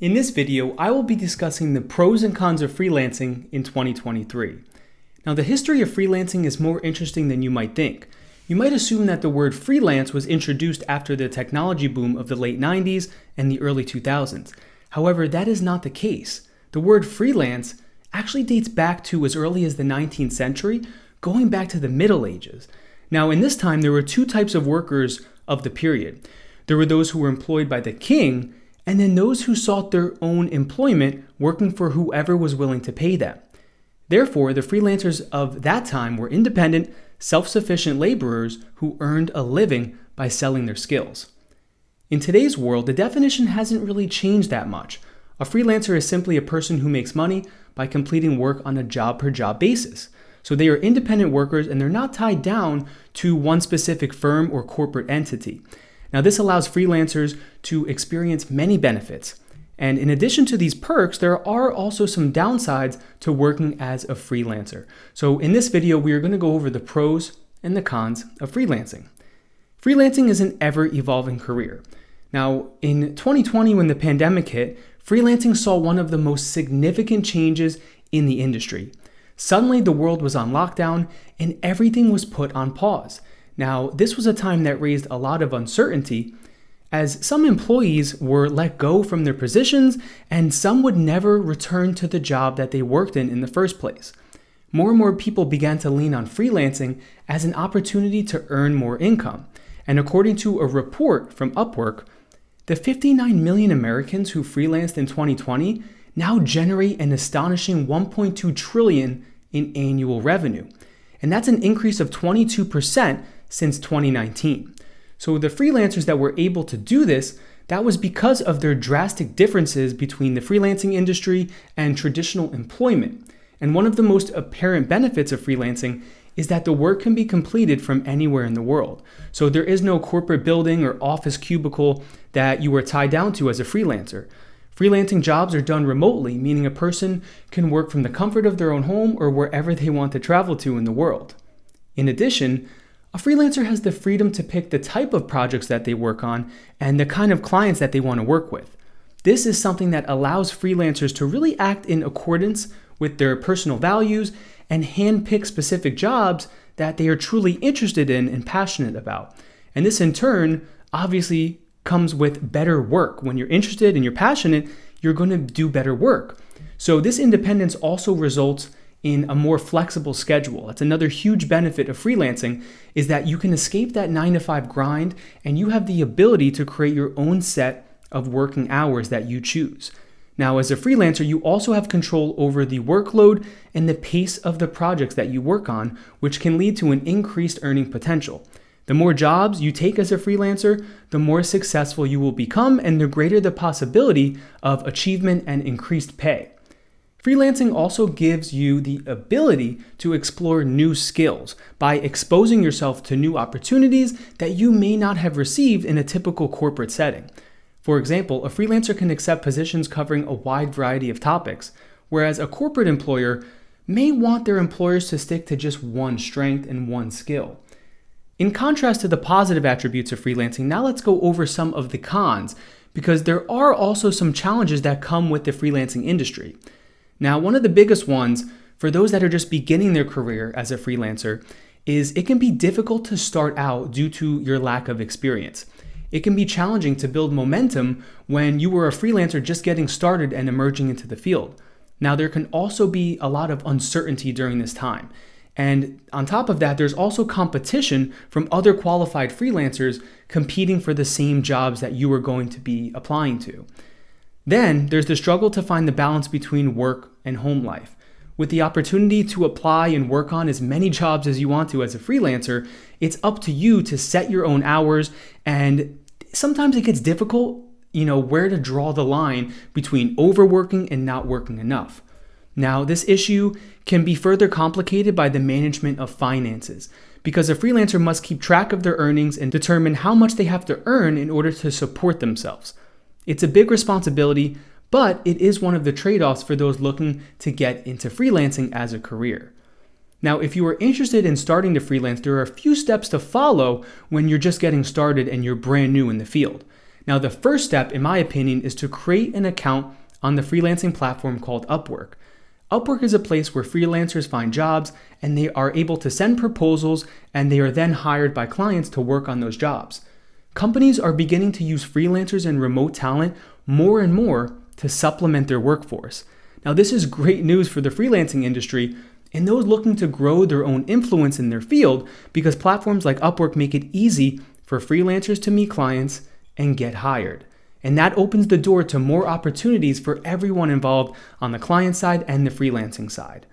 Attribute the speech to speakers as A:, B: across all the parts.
A: In this video, I will be discussing the pros and cons of freelancing in 2023. Now, the history of freelancing is more interesting than you might think. You might assume that the word freelance was introduced after the technology boom of the late 90s and the early 2000s. However, that is not the case. The word freelance actually dates back to as early as the 19th century, going back to the Middle Ages. Now, in this time, there were two types of workers of the period. There were those who were employed by the king, and then those who sought their own employment, working for whoever was willing to pay them. Therefore, the freelancers of that time were independent, self-sufficient laborers who earned a living by selling their skills. In today's world, the definition hasn't really changed that much. A freelancer is simply a person who makes money by completing work on a job-per-job basis. So they are independent workers and they're not tied down to one specific firm or corporate entity. Now, this allows freelancers to experience many benefits. And in addition to these perks, there are also some downsides to working as a freelancer. So in this video, we are going to go over the pros and the cons of freelancing. Freelancing is an ever-evolving career. Now, in 2020, when the pandemic hit, freelancing saw one of the most significant changes in the industry. Suddenly, the world was on lockdown and everything was put on pause. Now, this was a time that raised a lot of uncertainty, as some employees were let go from their positions and some would never return to the job that they worked in the first place. More and more people began to lean on freelancing as an opportunity to earn more income. And according to a report from Upwork, the 59 million Americans who freelanced in 2020 now generate an astonishing 1.2 trillion in annual revenue. And that's an increase of 22% since 2019. So the freelancers that were able to do this, that was because of their drastic differences between the freelancing industry and traditional employment. And one of the most apparent benefits of freelancing is that the work can be completed from anywhere in the world. So there is no corporate building or office cubicle that you are tied down to as a freelancer. Freelancing jobs are done remotely, meaning a person can work from the comfort of their own home or wherever they want to travel to in the world. In addition, a freelancer has the freedom to pick the type of projects that they work on and the kind of clients that they want to work with. This is something that allows freelancers to really act in accordance with their personal values and handpick specific jobs that they are truly interested in and passionate about. And this in turn obviously comes with better work. When you're interested and you're passionate, you're going to do better work. So this independence also results in a more flexible schedule. That's another huge benefit of freelancing, is that you can escape that 9-to-5 grind and you have the ability to create your own set of working hours that you choose. Now, as a freelancer, you also have control over the workload and the pace of the projects that you work on, which can lead to an increased earning potential. The more jobs you take as a freelancer, the more successful you will become and the greater the possibility of achievement and increased pay. Freelancing also gives you the ability to explore new skills by exposing yourself to new opportunities that you may not have received in a typical corporate setting. For example, a freelancer can accept positions covering a wide variety of topics, whereas a corporate employer may want their employers to stick to just one strength and one skill. In contrast to the positive attributes of freelancing, now let's go over some of the cons, because there are also some challenges that come with the freelancing industry. Now, one of the biggest ones for those that are just beginning their career as a freelancer is it can be difficult to start out due to your lack of experience. It can be challenging to build momentum when you were a freelancer just getting started and emerging into the field. Now, there can also be a lot of uncertainty during this time. And on top of that, there's also competition from other qualified freelancers competing for the same jobs that you are going to be applying to. Then there's the struggle to find the balance between work and home life. With the opportunity to apply and work on as many jobs as you want to as a freelancer, it's up to you to set your own hours, and sometimes it gets difficult, where to draw the line between overworking and not working enough. Now, this issue can be further complicated by the management of finances, because a freelancer must keep track of their earnings and determine how much they have to earn in order to support themselves. It's a big responsibility, but it is one of the trade-offs for those looking to get into freelancing as a career. Now, if you are interested in starting to freelance, there are a few steps to follow when you're just getting started and you're brand new in the field. Now, the first step, in my opinion, is to create an account on the freelancing platform called Upwork. Upwork is a place where freelancers find jobs and they are able to send proposals and they are then hired by clients to work on those jobs. Companies are beginning to use freelancers and remote talent more and more to supplement their workforce. Now, this is great news for the freelancing industry and those looking to grow their own influence in their field, because platforms like Upwork make it easy for freelancers to meet clients and get hired. And that opens the door to more opportunities for everyone involved on the client side and the freelancing side.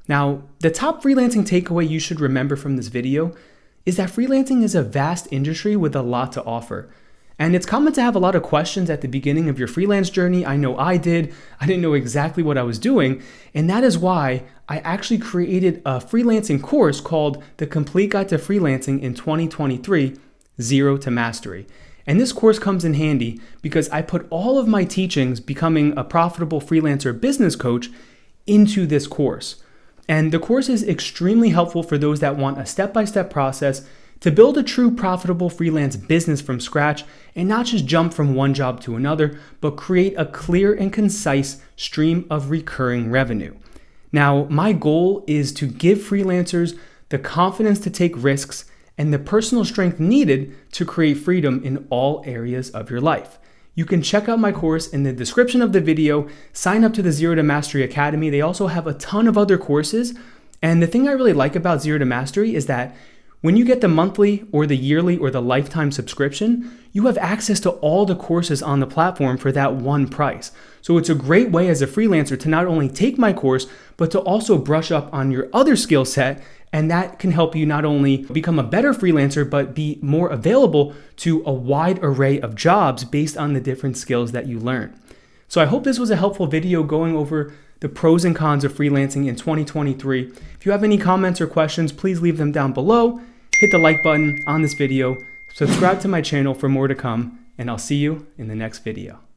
A: Now, the top freelancing takeaway you should remember from this video is that freelancing is a vast industry with a lot to offer. And it's common to have a lot of questions at the beginning of your freelance journey. I know I did. I didn't know exactly what I was doing. And that is why I actually created a freelancing course called The Complete Guide to Freelancing in 2023, Zero to Mastery. And this course comes in handy because I put all of my teachings becoming a profitable freelancer business coach into this course. And the course is extremely helpful for those that want a step-by-step process to build a true profitable freelance business from scratch and not just jump from one job to another, but create a clear and concise stream of recurring revenue. Now, my goal is to give freelancers the confidence to take risks and the personal strength needed to create freedom in all areas of your life. You can check out my course in the description of the video, sign up to the Zero to Mastery Academy. They also have a ton of other courses. And the thing I really like about Zero to Mastery is that when you get the monthly or the yearly or the lifetime subscription, you have access to all the courses on the platform for that one price. So it's a great way as a freelancer to not only take my course, but to also brush up on your other skill set. And that can help you not only become a better freelancer, but be more available to a wide array of jobs based on the different skills that you learn. So I hope this was a helpful video going over the pros and cons of freelancing in 2023. If you have any comments or questions, please leave them down below. Hit the like button on this video, subscribe to my channel for more to come, and I'll see you in the next video.